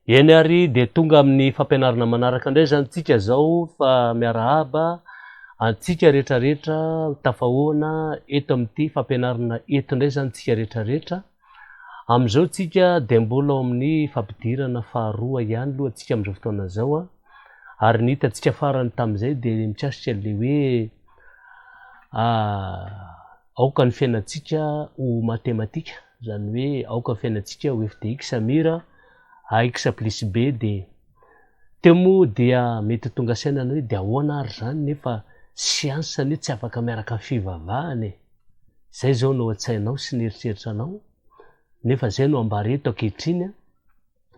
Eny ary de tonga amin'ny fampianarana manaraka indray zany tsika zao fa miarahaba antsika rehetrarehetra tafahoana eto amin'ity fampianarana eto indray zany tsika rehetrarehetra. Am'izao tsika de mbola ao amin'ny fampidirana faharoa ihany aloha tsika am'izao fotoana zao ary ny hitantsika farany tam'izay de mikasika le hoe aoka ny fiainantsika ho matematika, zany hoe aoka ny fiainantsika ho FDX mira AX plus B de teo moa dia mety tonga sainana hoe de ahoana ary zany nefa siansa anie tsy afaka miaraka amin'ny fivavahana e. Zay zao no an-tsainao sy ny eritreritranao nefa zay no ambary eto ankehitriny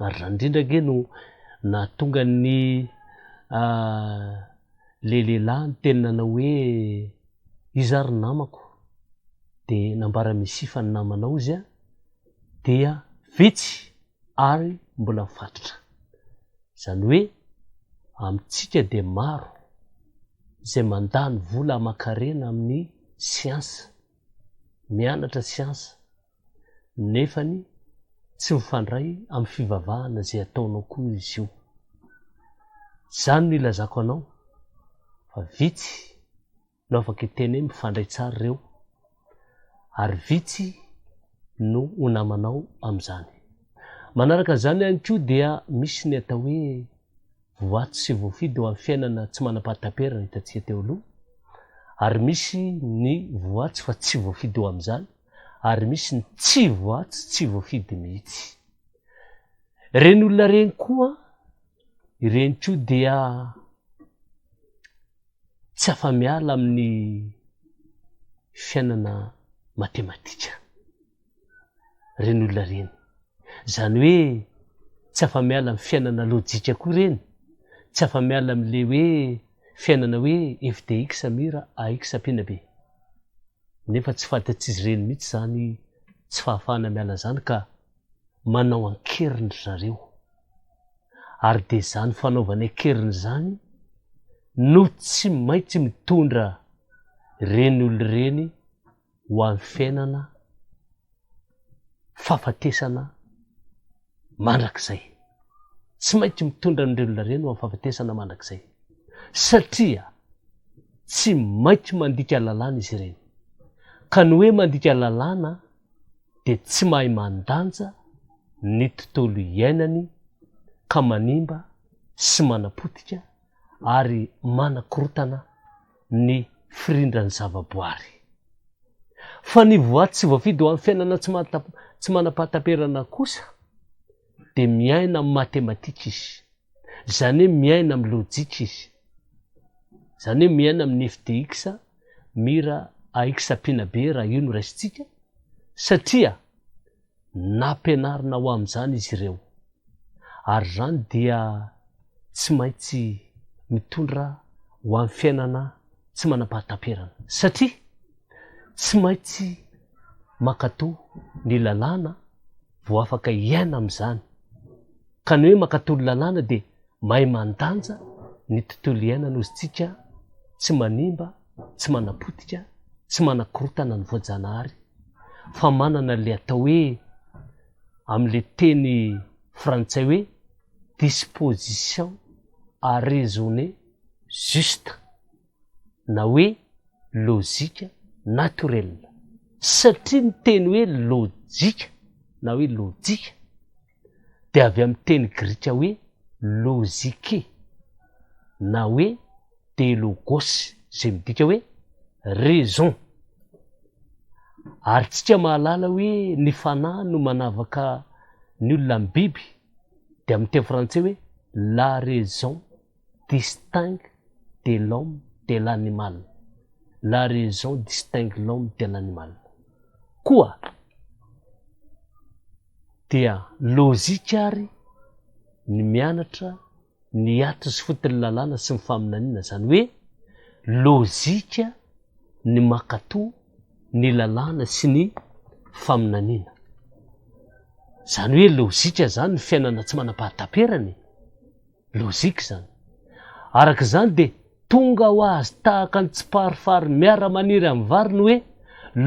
ary zany indrindra age no nahatonga ny le lehilahy ny tenana hoe izy ary namako de nambara misifa ny namanao izy dia vitsy ary mbola mifatotra. Zany hoe amintsika de maro izay mandany vola aman-karena amin'ny siansa, mianatra siansa nefany tsy mifandray amin'ny fivavahana zay ataonao koa izy io. Zany no ilazako anao fa vitsy no afaka hiteny hoe mifandray tsara reo ary vitsy no ho namanao am'izany. Manaraka zany ihany koa dia misy ny atao hoe voato sy voafidy ho amin'ny fiainana tsy manam-pahatam-perana hitantsika teo aloha ary misy ny voato fa tsy voafidy ho am'izany ary misy ny tsy voato tsy voafidy mihitsy. Reny olona reny koa ireny koa dia tsy afa-miala amin'ny fiainana matematika. Reny olona reny zany hoe tsy afa-miala amin'ny fiainana lojika koa reny, tsy afa-miala amin'le hoe fiainana hoe FDX mira AX pina B. Nefa tsy fantats'izy reny mihitsy zany tsy fahafahana miala zany ka manao ankeriny zareo ary de zany fanaovana ankeriny zany no tsy maintsy mitondra reny olo reny ho amin'ny fiainana fahafatesana mandrakizay. Tsy maintsy mitondra amin'ireny olona reny ho amin'ny fahafatesana mandrakizay satria tsy maintsy mandika lalàna izy ireny. Ka ny hoe mandika lalàna de tsy mahay mandanja ny tontolo iainany ka manimba sy manapotika ary manakorotana ny firindran'ny zavaboary. Fa ny voato tsy voafidy ho amin'ny fiainana tsy manam-pahatam-perana kosa de miaina amin'ny matematika izy, zany hoe miaina amin'ny lojika izy, zany hoe miaina amin'ny FDX mira AX pina B raha io no raisintsika satria nampianarina ho amin'izany izy ireo ary zany dia tsy maintsy mitondra ho amin'ny fiainana tsy manam-pahatam-perana satria tsy maintsy mankatoa ny lalàna vao afaka iaina amin'izany. Ka ny hoe mankatoa ny lalàna de mahay mandanja ny tontolo iainana ozy tsika tsy manimba, tsy manapotika, tsy manakorotana ny voajanahary fa manana le atao hoe amin'le teny frantsay hoe disposition à raisonner juste na hoe lozika naturelle. Satria ny teny hoe lojika na hoe lojika de avy amin'ny teny grika hoe lozike na hoe de logos zay midika hoe raison. Ary tsika mahalala hoe ny fanahy no manavaka ny olona amin'ny biby de amin'ny teny frantsay hoe la raison distingue de l'homme de l'animal. La raison distingue l'homme de l'animal. Koa dia lozika ary ny mianatra ny ato sy fotony lalàna sy ny faminaniana, zany hoe lozika ny mankatoa ny lalàna sy ny faminaniana. Zany hoe lozika zany ny fiainana tsy manam-pahatam-perana, lozika zany. Araka zany de tonga ho azy tahaka ny tsiparifary miara-maniry amin'ny vary ny hoe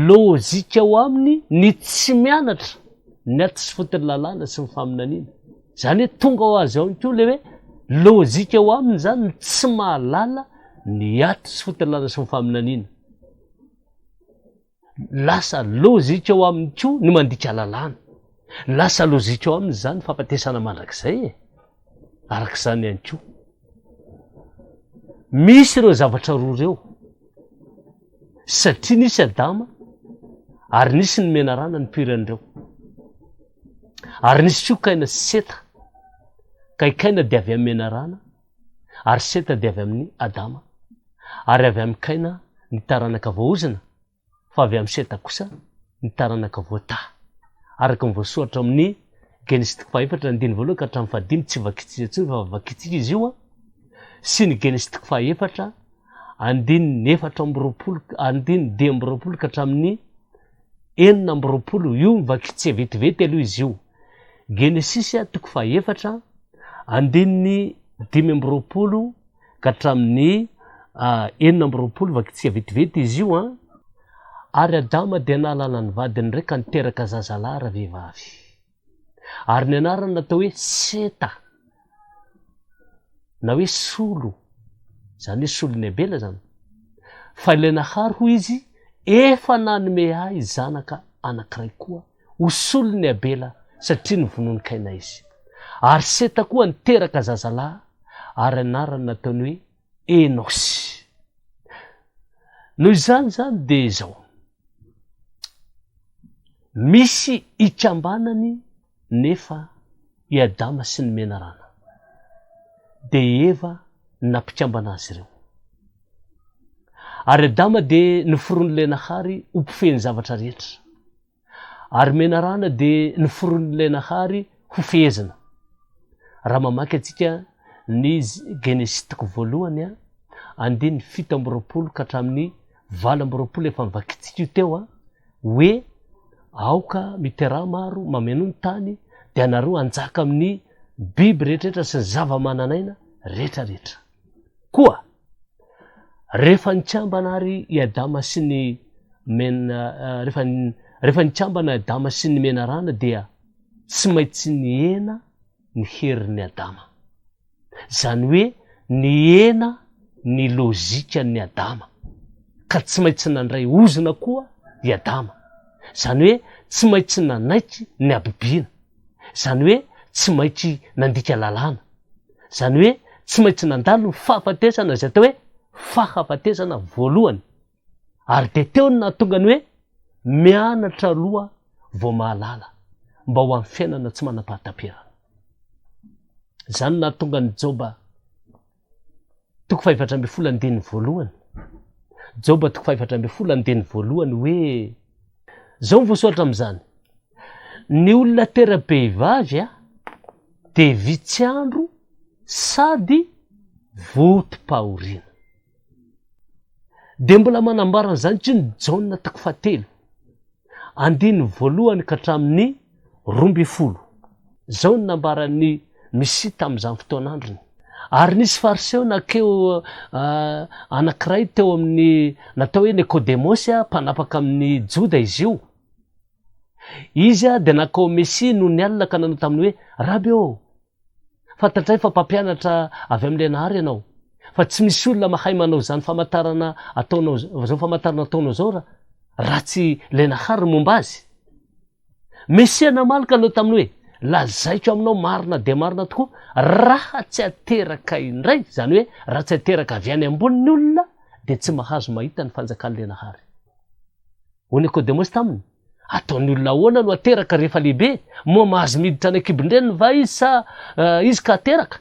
lozika ho aminy ny tsy mianatra ny ato sy fotony lalàna sy ny faminaniana zany hoe tonga ho azy ao ko le hoe lôjika ho aminy zany tsy mahalala ny ato sy fotalala sy mifaminaniana lasa lôjika ho aminy ko ny mandika lalàna lasa lôjika ho aminy zany fampatesana mandrak'izay arak'izany ihany ko misy ireo zavatra roa reo satria nisy Adama ary nisy ny menarana ny piran'ireo ary nisy ko kaina sy Seta ka kaina dia avy amin'ny menarana ary Seta dia avy amin'ny Adama ary avy amin'ny kaina ny taranaka voaozina fa avy amin'ny Seta kosa ny taranaka voata araka ny voasoratra amin'ny Genesis 4:1 ka hatramin'ny 5 tsy vakitsika tsy fa vakitsika izy io sy ny Genesis 4 andininy 4:20 ka hatramin'ny 4:20 io vakitsika vetivety aloha izy io. Genesis 4 andininy 5:20 ka hatramin'ny 4:20 vakitsika vetivety izy io ary Adama dia nahalala ny vadiny ndraika niteraka zazalahy ra vehivavy ary ny anarany natao hoe Seta na hoe solo zany hoe solony abela zany fa ilay nahary ho izy efa nanome ahy zanaka anankiray koa ho solony abela satria ny vonoany kaina izy ary Seta koa niteraka zazalahy ary anarany nataony hoe Enosy. Noho izany zany dia izao misy ikambanany nefa i Adama sy ny menarana dia Eva nampikambana azy ireo ary Adama dia noforoan'ilay nahary ho mpifehy ny zavatra rehetra ary menarana dia noforoan'ilay nahary ho fehezina raha mamaky atsika ny Genesis 1 andininy 7:20 ka hatramin'ny 4:20 efa mivakitsika io teo hoe aoka miteraha maro mameno ny tany dia anareo anjaka amin'ny biby rehetrarehetra sy ny zava-mananaina rehetrarehetra koa rehefa nikambana ary i Adama sy ny rehefa nikambana Adama sy ny menarana dia tsy maintsy niena ny herin'ny Adama zany hoe niena ny lôjikan'ny Adama ka tsy maintsy nandray ozina koa i Adama zany hoe tsy maintsy nanaiky ny abibiana zany hoe tsy maintsy nandika lalàna zany hoe tsy maintsy nandalo ny fahafatesana izay atao hoe fahafatesana voalohany ary dia teo ny nahatonga ny hoe mianatra aloha vao mahalala mba ho amin'ny fiainana tsy manam-pahatam-perana zany nahatonga ny Joba 4:1 Joba 4:1 hoe zao mivoasoratra amin'izany ny olona tera-behivavy dia vitsy andro sady votom-pahoriana dia mbola manambarana zany tsy ny Jaona 1 andininy 1 ka hatramin'ny 12 zao ny nambaran'ny Misia tamin'izany fotoan'androny ary nisy fariseo nakeo anankiray teo amin'ny natao hoe Nikodemosy mpanapaka amin'ny Joda izy io izy dia nakao Mesia noho ny alina ka nanao taminy hoe rabe fantatray fa mpampianatra avy amin'ilay nahary ianao fa tsy misy olona mahay manao zany famantarana ataonao zao famantarana ataonao zao raha tsy ilay nahary momba azy. Mesia namalika anao taminy hoe lazaiko aminao marina dia marina tokoa raha tsy ateraka indray zany hoe raha tsy ateraka avy any ambony olona dia tsy mahazo mahita ny fanjakan'ilay nahary. Ho Nikodemosy taminy ataony olona ahoana no ateraka rehefa lehibe moa mahazo miditra any an-kibon-dreniny va izy sa izy ka ateraka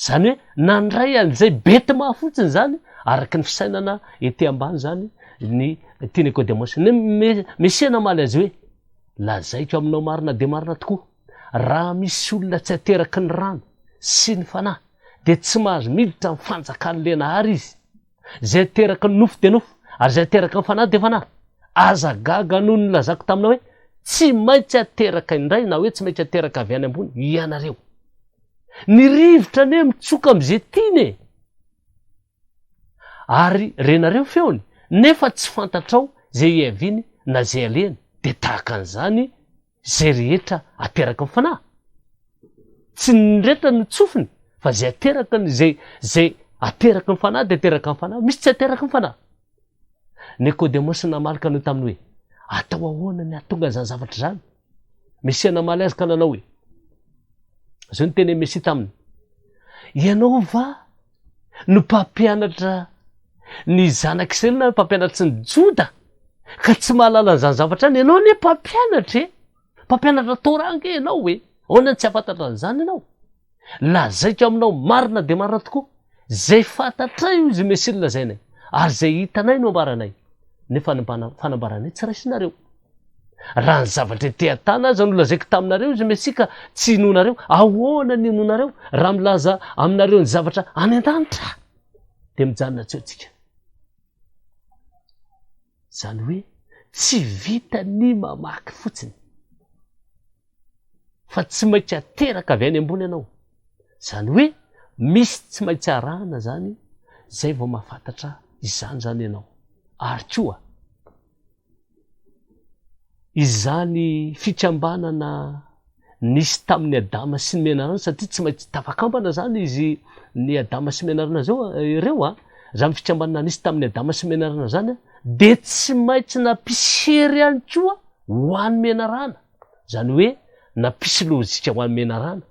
zany hoe nandray an'izay bety mahafotsiny zany araka ny fisainana ety ambany zany ny ty Nikodemosy ny Mesia namaly azy hoe lazaiko aminao marina dia marina tokoa raha misy olona tsy ateraky ny rano sy ny fanahy dia tsy mahazo miditra amin'ny fanjakan'ilay nahary izy zay ateraky ny nofo dia nofo ary zay ateraky ny fanahy dia fanahy aza gaga noho ny lazako taminao hoe tsy maintsy ateraka indray na hoe tsy maintsy ateraka avy any ambony ianareo ny rivotra ane mitsoka am'izay tiany ary renareo feony nefa tsy fantatrao zay iaviny na zay aleny dia tahaka an'izany zay rehetra ateraka ny fanahy tsy nrehetra ny tsofiny fa zay ateraka ny zay ateraky ny fanahy de ateraka ny fanahy, misy tsy ateraky ny fanahy. Nikodemosy namalika anao taminy hoe atao ahoana ny atonga zany zavatra zany? Mesia namaly azy ka nanao hoe zao ny teny Mesia taminy, ianao va no mpampianatra ny zanak'Israely na mpampianatry ny Joda ka tsy mahalala an'izany zavatra any? Ianao ne mpampianatra Toranga ianao hoe ahoana tsy afantatra an'izany ianao? Lazaiko aminao marina de marina tokoa zay fantatray io izy Mesia lazainay ary zay hitanay no ambaranay, nefa fanambaranay tsy raisinareo. Raha ny zavatra te hatana aza no lazaiko taminareo izy Mesia ka tsy inonareo, ahoana ny inonareo raha milaza aminareo ny zavatra any an-danitra? De mijanona tsy eo tsika. Zany hoe tsy vita ny mamaky fotsiny fa tsy maintsy ateraka avy any ambony ianao. Zany hoe misy tsy maintsy arahana zany, zay vao mahafantatra izany zany ianao. Ary koa izany fikambanana nisy tamin'ny Adama sy ny menarana, satria tsy maintsy tafakambana zany izy ny Adama sy menarana zao ireo zany fikambanana nisy tamin'ny Adama sy menarana zany de tsy maintsy nampisery ihany koa ho an'ny menarana. Zany hoe nampisy lozika ho an'ny menarana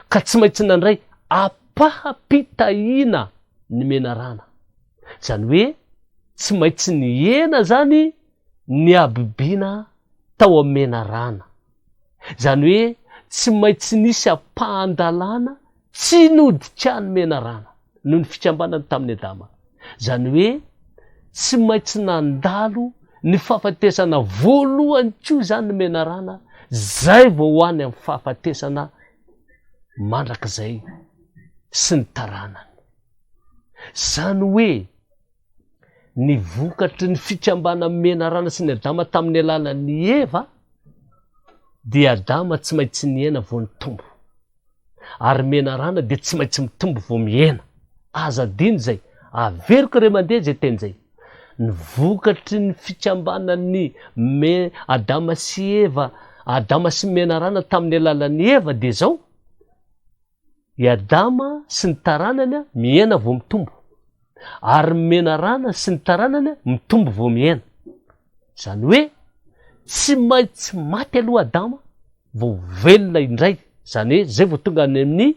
ka tsy maintsy nandray apahapitahina ny menarana. Zany hoe tsy maintsy niena zany ny abibina tao amin'ny menarana. Zany hoe tsy maintsy nisy ampahandalana tsy nodikany menarana noho ny fikambanana tamin'ny Adama. Zany hoe tsy maintsy nandalo ny fahafatesana voalohany koa zany ny menarana, zay vao ho any amin'ny fahafatesana mandrakizay sy ny taranany. Zany hoe ny vokatry ny fikambana menarana sy ny Adama tamin'ny alalan'ny Eva, de Adama tsy maintsy niena vao nitombo, ary menarana de tsy maintsy mitombo vao miena. Aza dino zay, averiko re mandeha zay teny zay. Ny vokatry ny fikambanan'ny Adama sy Eva, Adama sy menarana tamin'ny alalan'ny Eva de zao: i Adama sy ny taranany miena vao mitombo, ary menarana sy ny taranany mitombo vao miena. Zany hoe tsy maintsy maty aloha Adama vao velona indray. Zany hoe zay vao tonga any amin'ny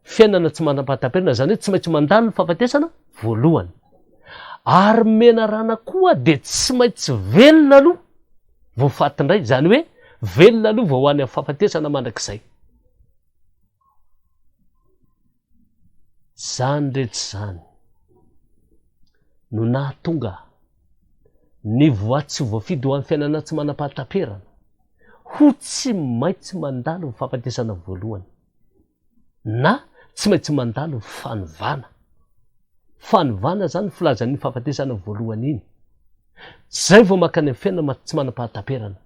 fiainana tsy manam-pahatam-perina, zany hoe tsy maintsy mandalo ny fahafatesana voalohany. Ary menarana koa de tsy maintsy velona aloha vao faty indray. Zany hoe velona aloha vao any amin'ny fahafatesana mandrakizay. Zany rehetra zany no nahatonga ny voatsy voafidy ho an'ny fiainana tsy manam-pahatam-perana ho tsy maintsy mandalo ny fahafatesana voalohany, na tsy maintsy mandalo ny fanovana. Fanovana zany filazan'ny fahafatesana voalohany iny, zay vao makany amin'ny fiainana tsy manam-pahatam-perana.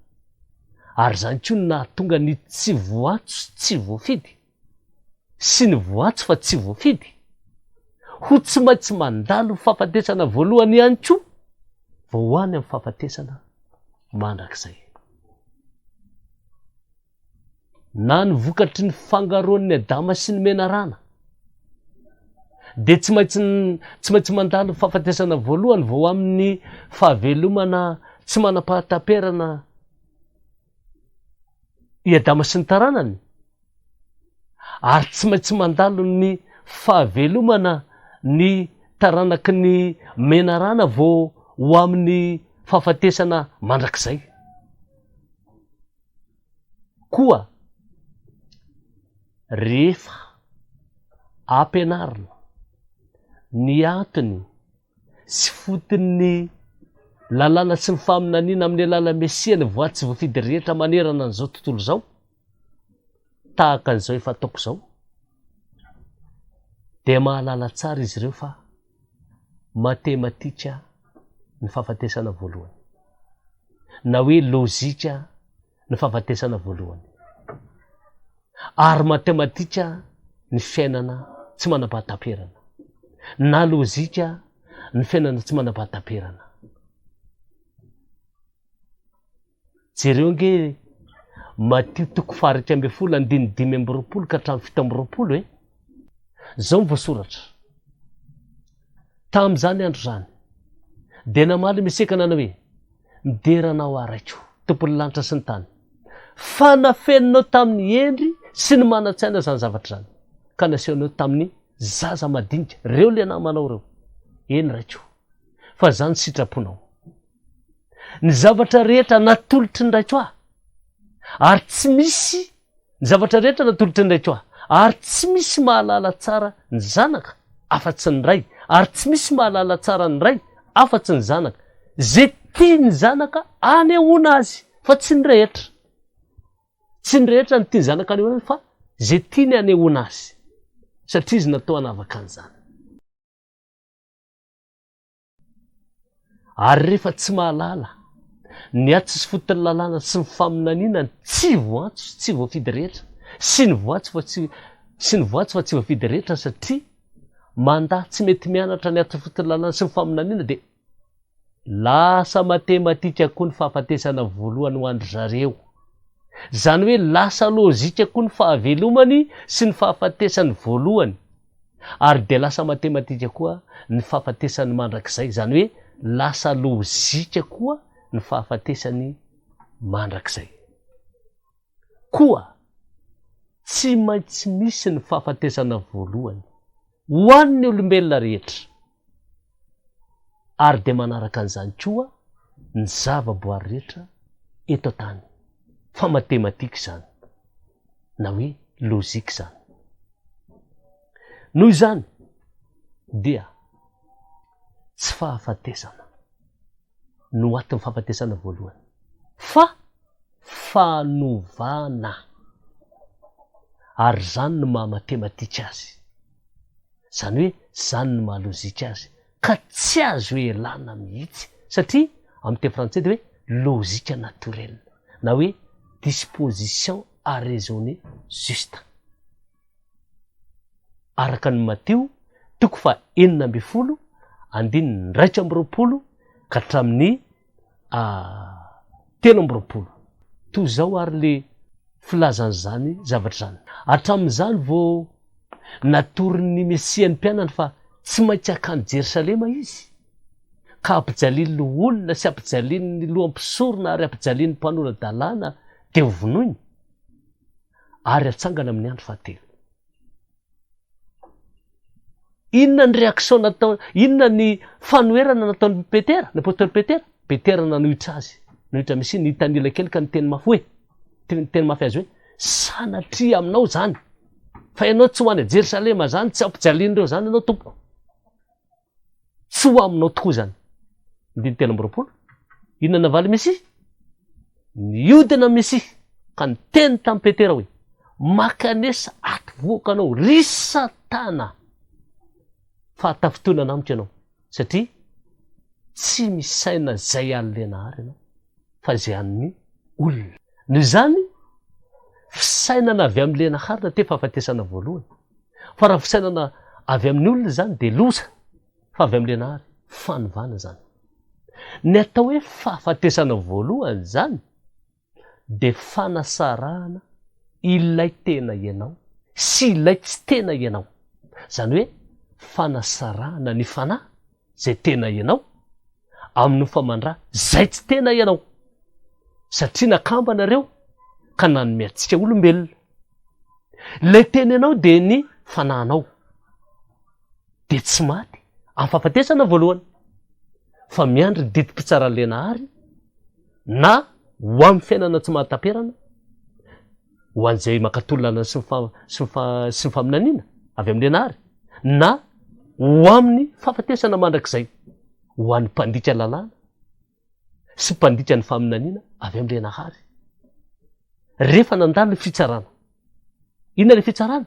Ary zany koa no nahatonga ny tsy voatso tsy voafidy sy ny voatso fa tsy voafidy ho tsy maintsy mandalo ny fahafatesana voalohany ihany koa vao ho any amin'ny fahafatesana mandrakizay. Na ny vokatry ny fangaroan'ny Adama sy ny menarana de tsy maintsy mandalo ny fahafatesana voalohany vao amin'ny fahavelomana tsy manam-pahatam-perana i Adama sy ny taranany, ary tsy maintsy mandalo ny fahavelomana ny taranaky ny menarana vao ho amin'ny fahafatesana mandrakizay. Koa rehefa ampianarina ny antony sy fotin'ny lalàna sy ny faminaniana amin'ny alala Mesia ny voatsy voafidy rehetra manerana an'izao tontolo zao, tahaka an'izao efa ataoko zao, de mahalala tsara izy ireo fa matematika ny fahafatesana voalohany, na hoe lozika ny fahafatesana voalohany, ary matematika ny fiainana tsy manam-pahatam-perana, na lozika ny fiainana tsy manam-pahatam-perana. Jereo nge Matio 7:20 ka hatramin'ny 7:20 zao mivoasoratra tam'izany andro zany dia namaly misekana na hoe mideranao araiko tompony lanitra sy ny tany fa nafeninao tamin'ny endry sy ny manan-tsaina zany zavatra zany ka nasehonao tamin'ny zaza madinika reo le namanao reo eny raiko fa zany sitraponao ny zavatra rehetra natolotry ny raiko ary tsy misy ny zavatra rehetra natolotry ny raiko ary tsy misy mahalala tsara ny zanaka afa-tsy ny ray ary tsy misy mahalala tsara ny ray afa-tsy ny zanaka zay tia ny zanaka anehoana azy fa tsy ny rehetra ny tia ny zanaka anehoana azy fa zay tia ny anehoana azy satria izy natao anavaka an'izany. Ary rehefa tsy mahalala ny atsy sy fotony lalàna sy ny faminaniana tsy voantso tsy voafidy rehetra sy ny voatso fa tsy voafidy rehetra satria mandahy tsy mety mianatra ny atsy fotony lalàna sy ny faminaniana dia lasa matematika koa ny fahafatesana voalohany ho andry zareo. Zany hoe lasa lôzika koa ny fahavelomany sy ny fahafatesany voalohany ary dia lasa matematika koa ny fahafatesany mandrakizay. Zany hoe lasa lôzika koa ny fahafatesany mandrakizay. Koa tsy maintsy misy ny fahafatesana voalohany ho an'ny olombelona rehetra ary dia manaraka an'izany koa ny zava-boary rehetra eto tany. Fa matematika zany na hoe lôzika zany. Noho izany dia tsy fahafatesana no atin'ny fahafatesana voalohany fa fanovana ary zany no maha matematika azy. Zany hoe zany no maha lôzika azy ka tsy azo elana mihitsy satria amin'ny teny frantsay dia hoe lôzika naturelle na hoe disposition à raisonner juste. Araka ny Mateo 9:20 ka hatramin'ny 13. Toy zao ary le filazan'izany zavatra zany. Hatramin'izany vao natorin'ny Mesia ny mpianany fa tsy maintsy hakany Jerosalema izy ka ampijaliany olona sy ampijaliany ny lohampisorona ary ampijaliany mpanora dalàna dia hovonoiny ary atsangana amin'ny andro fahatelo. Inona ny réaction natao, inona ny fanoherana nataon'ny Petera, ny apôstôly Petera? Petera nanohitra azy, nanohitra Mesia ny hitanila kely ka ny teny mafy hoe, teny mafy azy hoe sanatria aminao zany fa ianao tsy ho any Jerosalema zany, tsy ampijalian'ireo zany ianao tompo, tsy ho aminao tokoa zany. 13. Inona navaly Mesia? Niodina Mesia ka niteny tamin'ny Petera hoe makanesa aty voaka anao ry Satana fa tafitonana namiko ianao satria tsy misaina zay allenahary ianao fa zay an'ny olona. Noho izany fisainana avy amin'ny lenahary na te fahafatesana voalohany fa raha fisainana avy amin'ny olona zany dia loza fa avy amin'ny lenahary fanovana zany. Ny atao hoe fahafatesana voalohany zany dia fanasarahana ilay tena ianao sy ilay tsy tena ianao. Zany hoe fanasarahana ny fanahy zay tena ianao amin'ny famandrà zay tsy tena ianao satria nakambanareo ka nanome antsika olombelona. Ilay tena ianao dia ny fanahinao dia tsy maty amin'ny fahafatesana voalohany fa miandry ny didim-pitsara lenahary na ho amin'ny fiainana tsy mahatamperana ho an'izay makatolana sy ny faminaniana avy amin'ny lenahary na ho amin'ny fahafatesana mandrakizay ho an'ny mpandika lalàna sy mpandika ny faminaniana avy amin'ny lenahary. Rehefa nandalo ny fitsarana, inona ilay fitsarana?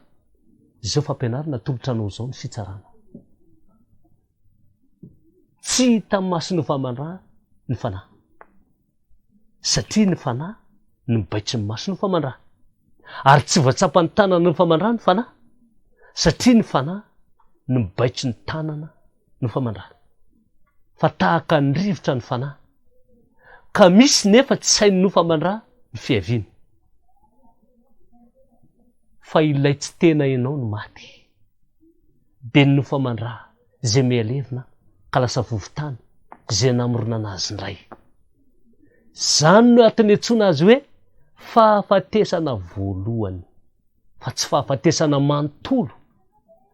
Izao fampianarana tolotra anao zao ny fitsarana. Tsy hita masony famandrà ny fanahy satria ny fanahy no mibaitry ny maso ny famandrà ary tsy voatsapany tanana ny famandrà ny fanahy satria ny fanahy no mibaitry ny tanana ny famandrà fa tahaka ny rivotra ny fanahy ka misy nefa tsy sainy no famandrà ny fiaviany. fa ilay tsy tena ianao no maty de ny nofa mandra zay mialevina ka lasa vovotany zay namorona anazy indray. Zany no atiny antsoina azy hoe fahafatesana voalohany fa tsy fahafatesana manontolo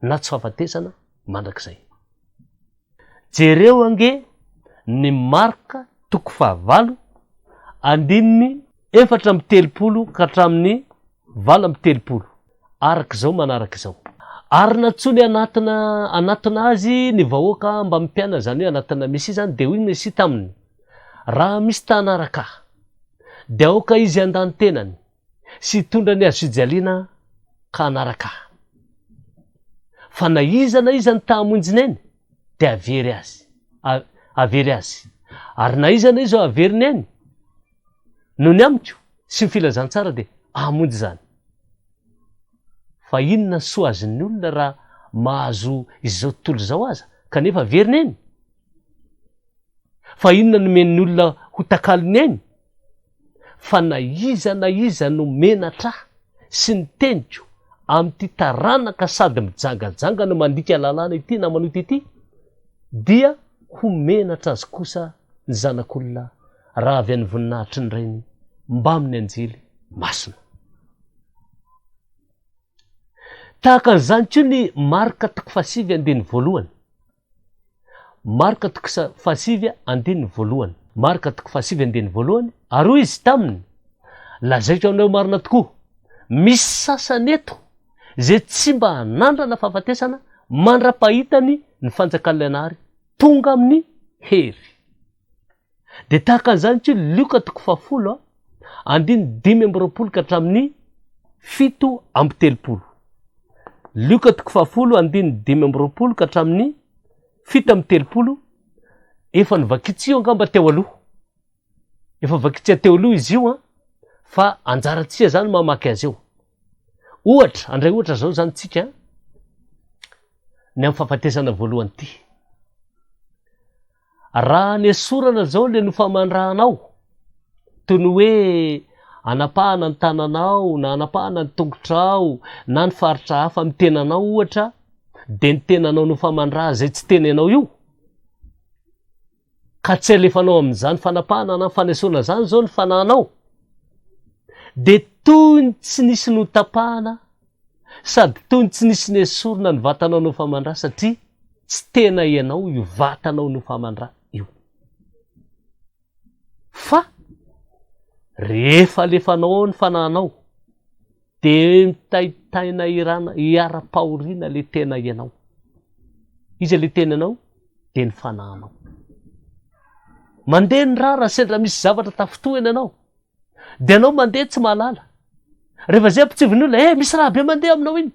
na tsy fahafatesana mandrakizay. Jereo ange ny marka 9:4 ka hatramin'ny 8:30 arak'izao manarak'izao. Ary natsony anatina azy ny vahoaka mba mipiana, zany hoe anatina misy zany de hoy misy taminy raha misy tanaraka de aoka izy andany tenany sy tondra ny azo fijaliana ka anaraka, fa na iza ny tahamonjiny eny de avery azy ary na iza izy averiny eny no ny amiko sy ny filazantsara de amonjy zany. Fa inona soa azin'ny olona raha mahazo izao tontolo zao aza kanefa averiny eny? Fa inona no men'ny olona ho takaliny eny? Fa na iza no menatra sy ny teniko am'ty taranaka sady mijangajanga no mandika lalàna ity na manoto ity dia ho menatra azy kosa ny zanak'olona raha avy any voninahitry ny rainy mba amin'ny anjely masina. Tahaka an'izany koa ny marka 7:1. Marka 7:1. Marka 7:1 ary hoy izy taminy, lazaiko aminao marina tokoa, misy sasany eto zay tsy mba nandrana fahafatesana mandra-pahitany ny fanjakan'ilay anahary tonga amin'ny hery. De tahaka an'izany koa Luka 10:5 ka hatramin'ny 7:30. Luka 10:5 ka hatramin'ny 7:30. Efa nivakitsy io angamba teo aloha. Efa vakitsy teo aloha izy io fa anjaratsia zany mamaky azy eo. Ohatra, andray ohatra zao zany tsika ny amin'ny fahafatesana voalohany ty. Raha ny sorana zao le nofamandrahanao toy ny hoe anapahana ny tananao na anapahana ny tongotrao na ny faritra hafa amin'ny tenanao ohatra, de ny tenanao nofamandraha zay tsy tenanao io ka tsy alefanao amin'izany fanapahana na fanesona zany zao ny fanahinao, de toy ny tsy nisy notapahana sady toy ny tsy nisy nesorona ny vatanao nofamandraha satria tsy tena ianao io vatanao nofamandraha io. Fa rehefa alefanao ny fanahinao de mitaitaina hiara-pahoriana le tena ianao. Iza le tena ianao? De ny fanahinao. Mandeha ny raha sendra misy zavatra tafotohany ianao de anao mandeha tsy mahalala. Rehefa zay ampitsivon'olona misy raha be mandeha aminao iny,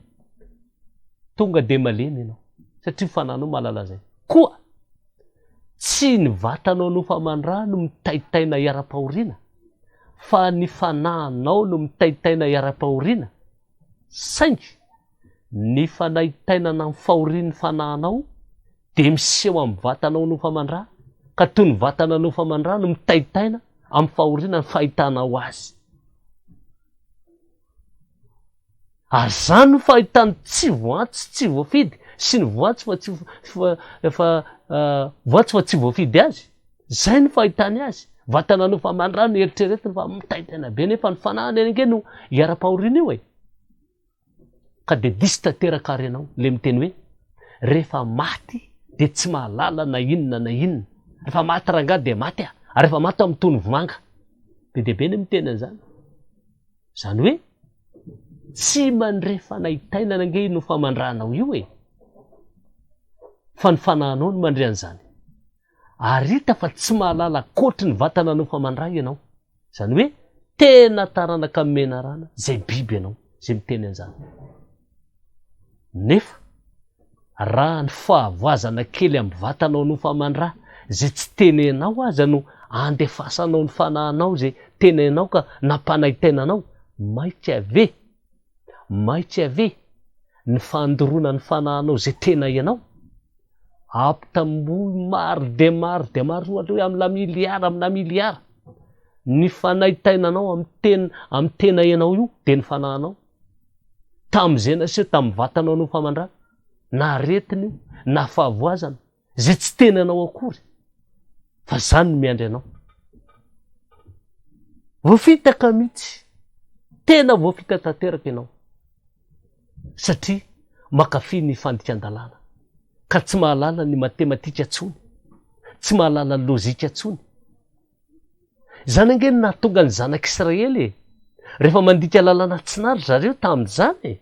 tonga de malemy ianao satria fanahinao mahalala zay. Koa tsy ny vatanao nofamandraha no mitaitaina hiara-pahoriana, fa ny fanahinao no mitaitaina hiara-pahoriana. Saingy ny fanaitainana ny fahorian'ny fanahinao de miseho amin'ny vatanao nofamandraha, ka toy ny vatana nofamandraha no mitaitaina amin'ny fahoriana ny fahitanao azy. Ary zany no fahitany tsy voantsy tsy voafidy sy ny voantsy fa tsy voafidy azy. Zay no fahitany azy. Vatana nofamandraha no eritreretiny fa mitaitaina be nefa ny fanahiny enge no hiara-pahoriana io e. Ka de disy tanteraka ary ianao le miteny hoe rehefa maty de tsy mahalala na inona na inona. Rehefa maty rangaha de maty ary rehefa maty amin'ny tony vomanga. Be de be ny miteny an'izany. Zany hoe tsy mandre fanaitainana ange no famandrahanao io e. Fa ny fanahinao no mandre an'izany. Ary hita fa tsy mahalala kotry ny vatana no famandraha ianao. Zany hoe tena taranaka amin'ny menarana zay biby ianao, zay miteny an'izany. Nefa raha ny fahavoazana kely amin'ny vatanao no famandraha zay tsy tenenao aza no andefasanao ny fanahinao zay tenenao ka nampanaitainanao, maitsy ave ny fandorona ny fanahinao zay tena ianao. Ampitambohy maro de maro ohatra hoe amina miliara ny fanaitainanao amin'ny tena ianao io de ny fanahinao. tam'izay naseho tamin'ny vatanao no famandra na aretiny io na fahavoazana zay tsy tenanao akory fa zany no miandry anao. Voafitaka mihitsy, tena voafita tanteraka ianao satria makafy ny fandikan-dalàna ka tsy mahalala ny matematika atsony, tsy mahalala ny lôzika atsony. Zany angeny nahatonga ny zanak'Israely rehefa mandika lalàna tsinary zareo tamin'izany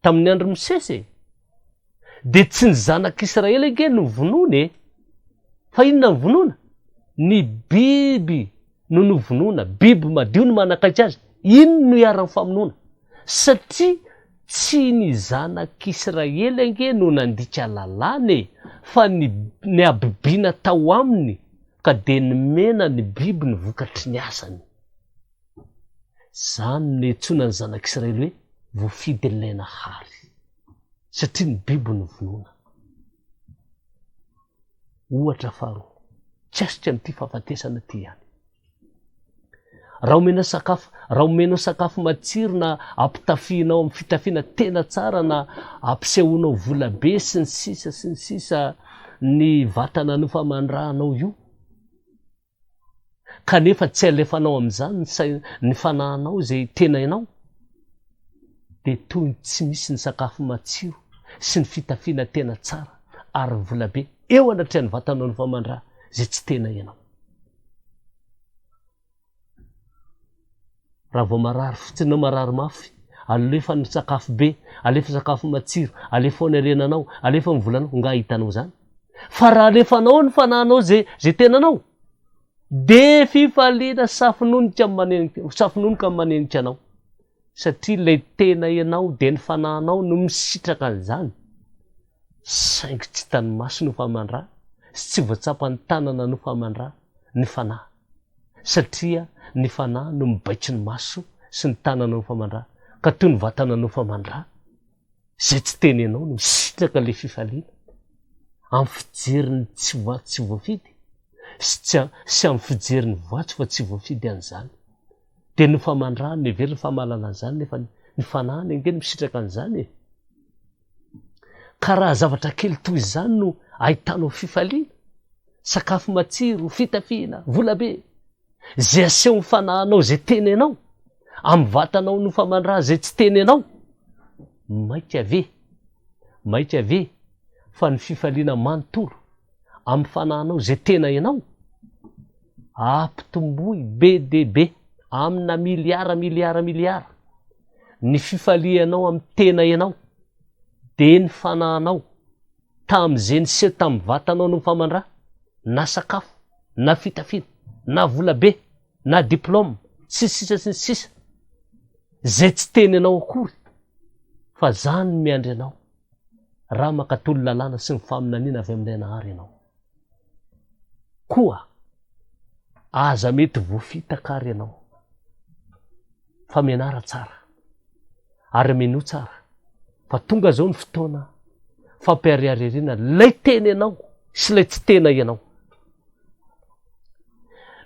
tamin'ny andro Mosesy de tsy ny zanak'Israely angeny no vonoiny fa inona ny vonoina? Ny biby no novonoina, biby madio no manakaiky azy. Ino no iara-ny famonoana? Satria tsy ny zanak'Israely angeny no nandika lalàna fa ny abibiana tao aminy ka de nomena ny biby ny vokatry ny asany. Zany no iantsona ny zanak'Israely hoe voafidy ilay nahary satria ny biby no vonoina. Ohatra faharoa, tsy asitra amin'ity fahafatesana ty ihany. Raha omenao sakafo matsiro na ampitafianao amin'ny fitafiana tena tsara na ampisehoanao volabe sy ny sisa ny vatana no famandrahanao io, kanefa tsy alefanao amin'izany ny fanahinao zay tena ianao, de toy ny tsy misy ny sakafo matsiro sy ny fitafiana tena tsara ary volabe eo anatrehan'ny vatanao no famandraha zay tsy tena ianao. Raha vao marary fotsinao marary mafy, alefa ny sakafo be, alefa sakafo matsiro, alefa ny arenanao, alefa ny volanao, nga hitanao zany. Fa raha alefanao ny fanahinao zay tenanao, de fifaliana safinonika manenika anao satria lay tena ianao de ny fanahinao no misitraka an'izany. Saingy tsy tany maso no famandraha sy tsy voatsapany tanana no famandraha ny fanahy satria ny fanahy no mibaitry ny maso sy ny tanana no famandraha ka toy ny vatana no famandraha zay tsy teny ianao no misitraka le fifaliana amin'ny fijeriny tsy voafidy sy amin'ny fijeriny voatsy fa tsy voafidy an'izany. De ny famandraha ny very ny famahalana an'izany nefa ny fanahy ny angeny misitraka an'izany ka raha zavatra kely toy izany no ahitanao fifaliana, sakafo matsiro, fitafiana, volabe, zay aseho ny fanahinao zay tena ianao amin'ny vatanao no famandraha zay tsy tena ianao, maika ave fa ny fifaliana manontolo amin'ny fanahinao zay tena ianao ampitomboy be de be amina miliara ny fifalianao amin'ny tena ianao de ny fanahinao tam'izay niseho tamin'ny vatanao no famandraha na sakafo na fitafiana na volabe na diplôma sy ny sisa zay tsy teny ianao akory fa zany miandry anao raha makatolo lalàna sy ny faminaniana avy amin'ilay nahary ianao. Koa aza mety voafitaka ary ianao fa mianara tsara ary mino tsara fa tonga zao ny fotoana fampiariaririana lay teny ianao sy lay tsy tena ianao.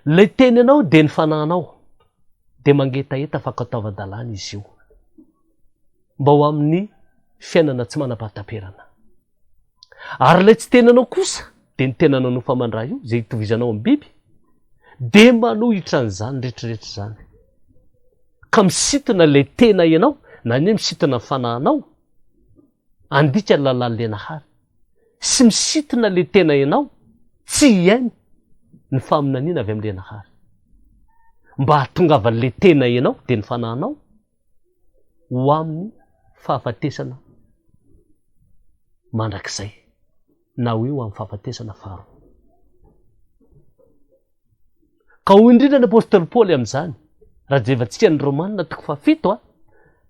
Lay teny ianao de ny fanahinao de mangetaheta fa kataova-dalàna izy io mba ho amin'ny fiainana tsy manam-pahatamperana. Ary lay tsy tenanao kosa de ny tenanao no famandraha io zay hitovizanao amin'ny biby de manohitra an'izany rehetrarehetra zany ka misitona lay tena ianao na ny misitona ny fanahinao andika lalàn'le nahary sy misitona lay tena ianao tsy iainy ny faminaniana avy amin'le nahary mba hahatongavan'le tena ianao de ny fanahinao ho amin'ny fahafatesana mandrakizay na hoe ho amin'ny fahafatesana faharoa. Ka ho indrindra ny apôstôly Paoly amin'izany raha jevantsika ny Romanina 7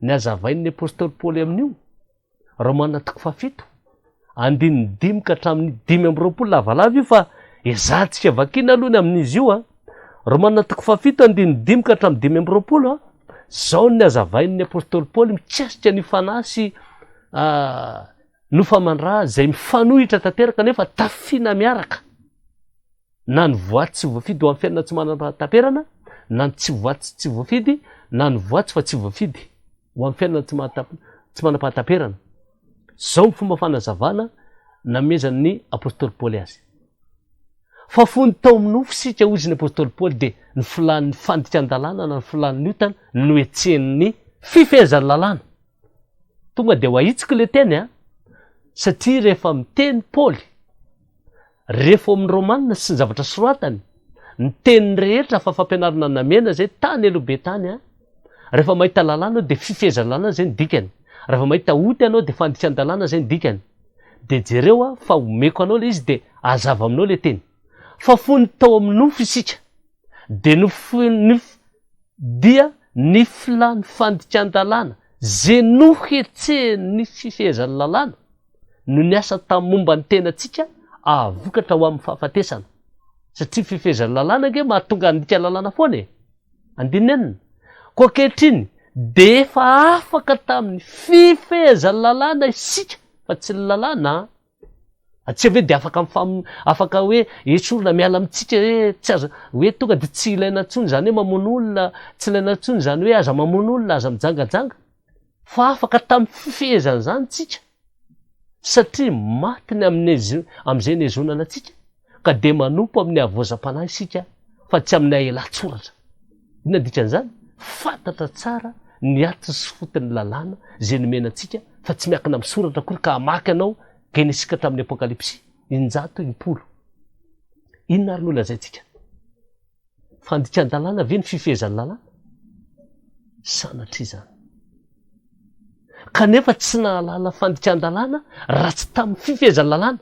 ny azavain'ny apôstôly Paoly amin'io. Romanina 7 5 ka hatramin'ny 5 lavalava io fa ezahantsika vakina aloha ny amin'izy io Romanina 7 5 ka hatramin'ny 5 zao ny azavain'ny apôstôly Paoly mitsiasitra ny fanahy sy no famandraha zay mifanohitra tanteraka nefa tafiana miaraka na ny voatsy tsy voafidy ho amin'ny fiainana tsy manam-pahatamperana na ny tsy voatsy tsy voafidy na ny voatsy fa tsy voafidy ho amin'ny fiainana tsy tsy manam-pahataperana. Zao ny fomba fanazavana namezan'ny apôstôly Paoly azy. Fa fony tao amin'ny nofo sika ozy ny apôstôly Paoly de ny filan'ny fanditran-dalàna na ny filan'ny otana no etsehan'ny fifehezan'ny lalàna. Tonga de ho ahitsika le teny satria rehefa miteny Paoly rehefa amin'ny Romanina sy ny zavatra soratany ny teniny rehetra fa fampianarana namena zay tany alobe tany rehefa mahita lalàna de fifehezan'ny lalàna zay ny dikany. Rehefa mahita oty anao de fanditran-dalàna zay ny dikany. De jereo fa omeko anao le izy de azava aminao le teny. Fa fony tao amin'ny nofo isika de dia ny filan'ny fanditran-dalàna zay nohetsehany fifehezan'ny lalàna no ny asa tamin'ny momba ny tenantsika avokatra ho amin'ny fahafatesana. Satria fifehezan'ny lalàna nge mahatonga andika lalàna foana andinenina ko ankehitriny de efa afaka tamin'ny fifehezan'ny lalàna isika fa tsy ny lalàna. Tsy hoe de afaka hoe esorona miala amitsika hoe tsy aza hoe tonga de tsy ilaina ntsony zany hoe mamono olona, tsy ilaina ntsony zany hoe aza mamono olona, aza mijangajanga. Fa afaka tamin'ny fifehezana zany tsika satria matiny am'izay nezonana atsika ka de manompo amin'ny avoazam-panahy isika fa tsy amin'ny aelatsoratra. Ina dikan'izany? Fantatra tsara ny atiny sy fotiny lalàna zay nomena atsika fa tsy miakina amin'ny soratra kory ka amaky anao Genesika hatramin'ny Apokalipsy 9:10. Inona ary no lazaitsika? Fanditran-dalàna ve ny fifehezan'ny lalàna? Sanatria zany. Kanefa tsy nahalala fanditran-dalàna raha tsy tamin'ny fifehezan'ny lalàna.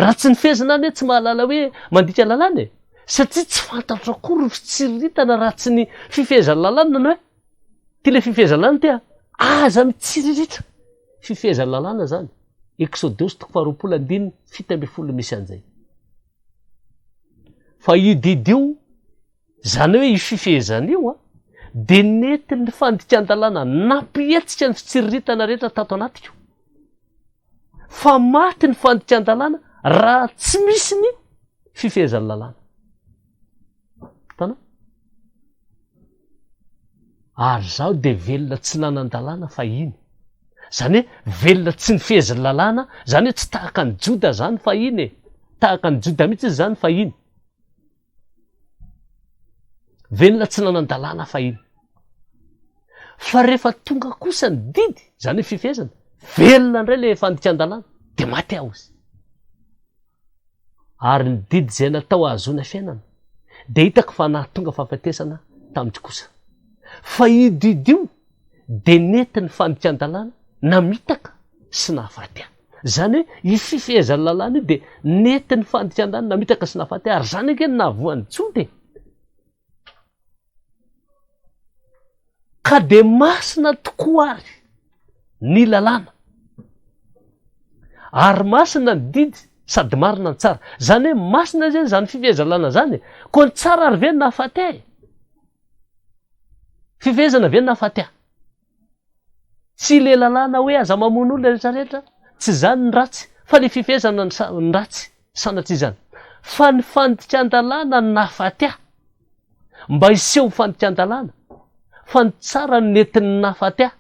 Raha tsy ny fehezana any tsy mahalala hoe mandika lalàna satria tsy fantatra akory ny fitsiriritana raha tsy ny fifehezan'ny lalàna no hoe ty le fifehezan'ny lalàna ty aza mitsiriritra fifehezan'ny lalàna zany. Exodus 4:7 misy an'izay. Fa io didio zany hoe io fifehezana io de nentin'ny fanditran-dalàna nampihetsika ny fitsiriritana rehetra tato anatiko. Fa maty ny fanditran-dalàna raha tsy misy ny fifehezan'ny lalàna. Tana? Ary zaho de velona tsy nanan-dalàna fa iny. Zany hoe velona tsy ny fehezan'ny lalàna, zany hoe tsy tahaka ny Joda zany fa iny tahaka ny Joda mihitsy zany fa iny. Velona tsy nanan-dalàna fa iny. Fa rehefa tonga kosa ny didy, zany hoe fifehezana, velona indray le fanditran-dalàna de maty aho izy. Ary ny didy zay natao ahazoana fiainana de hitako fa nahatonga fahafatesana tamity kosa. Fa io didy io de nentin'ny fanditran-dalàna namitaka sy nahafaty ahy. Zany hoe io fifehezan'ny lalàna io de nentin'ny fanditran-dalàna namitaka sy nahafaty ahy. Ary zany ange nahavoan'ny Jody. Ka de masina tokoa ary ny lalàna. Ary masina ny didy sady marina ny tsara. Zany hoe masina zany zany fifehezan'ny lalàna zany. Ko ny tsara ary ve ny nahafaty ahy? Fifehezana ve ny nahafaty ahy? Tsy le lalàna hoe aza mamono olona rehetrarehetra, tsy zany ny ratsy, fa le fifehezana ny ratsy, sanatria zany. Fa ny fanditran-dalàna ny nahafaty ahy, mba hiseho fanditran-dalàna, fa ny tsara ny nentin'ny nahafaty ahy,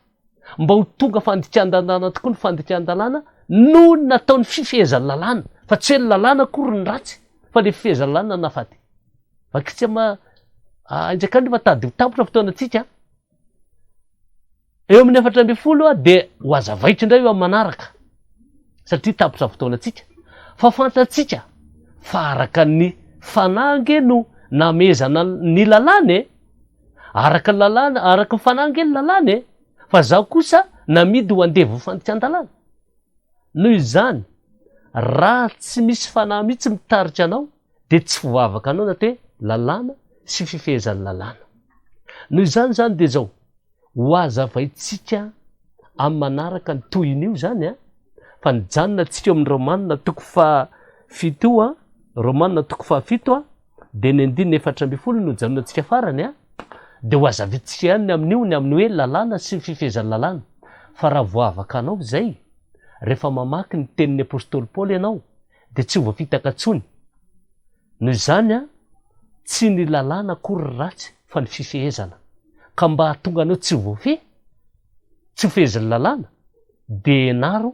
mba ho tonga fanditran-dalàna tokoa ny fanditran-dalàna no nataon'ny fifehezan'ny lalàna, fa tsy hoe ny lalàna akory ny ratsy, fa le fifehezan'ny lalàna ny nahafaty. Vakitsy injakandro fa tady ho tapotra fotoana atsika. Eo amin'ny 4:10 de ho azavaitra indray eo amin'ny manaraka satria tapotra fotoana atsika. Fa fantatsika fa araka ny fanange no namezana ny lalàna araka ny lalàna, araka ny fanange ny lalàna fa zaho kosa namidy ho andevo ho fanditran-dalàna. Noho izany raha tsy misy fanahy mihitsy mitaritra anao de tsy voavaka anao natao hoe lalàna sy fifehezan'ny lalàna. Noho izany zany de zao ho azavaitsika amin'ny manaraka ny tohin'io zany fa nijanona atsika eo amin'ny Romanina 7 Romanina 7 de ny 9:4 no janona atsika farany de ho azavaitsika ihany ny amin'io ny amin'ny hoe lalàna sy fifehezan'ny lalàna. Fa raha voavaka anao zay rehefa mamaky ny tenin'ny apôstôly Paoly ianao de tsy ho voafitaka ntsony. Noho izany tsy ny lalàna akory ratsy fa ny fifehezana. Ka mba hahatonga anao tsy voafehy, tsy feheziny lalàna de naro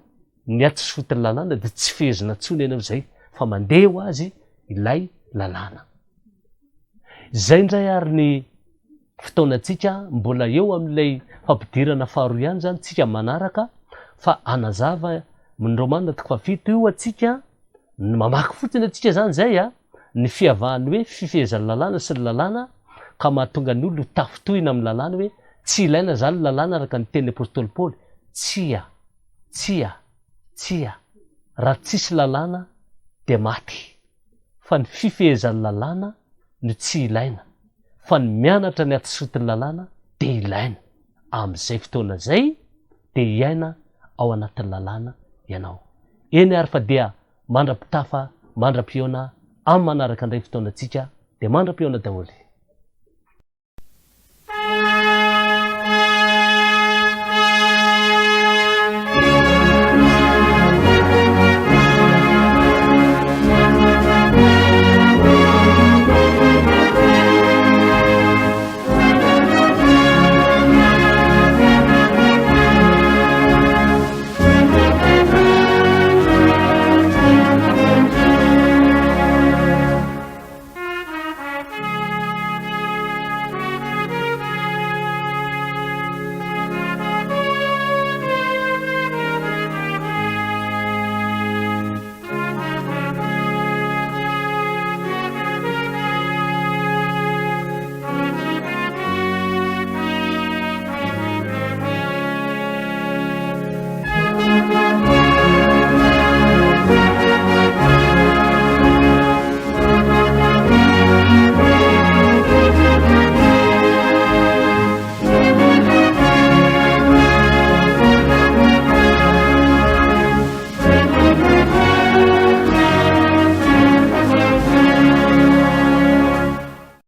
ny atsy fotony lalàna de tsy fehezina tsony ianao zay fa mandeha ho azy ilay lalàna. Zay ndray ary ny fotoanatsika mbola eo amin'ilay fampidirana faharoa ihany zany tsika manaraka fa anazava ny Romanina 7 io atsika mamaky fotsiny atsika zany zay ny fiavahany hoe fifehezan'ny lalàna sy ny lalàna ka mahatonga ny olo tafitohina amin'ny lalàna hoe tsy ilaina zany lalàna araka ny teny apôstôly Paoly tsia raha tsisy lalàna de maty fa ny fifehezan'ny lalàna no tsy ilaina fa ny mianatra ny atsifotony lalàna de ilaina am'izay fotoana zay de iaina ao anatin'ny lalàna ianao. Eny ary fa dia mandra-pitafa mandra-pioana amin'ny manaraka indray fotoanatsika de mandra-pioana daholo.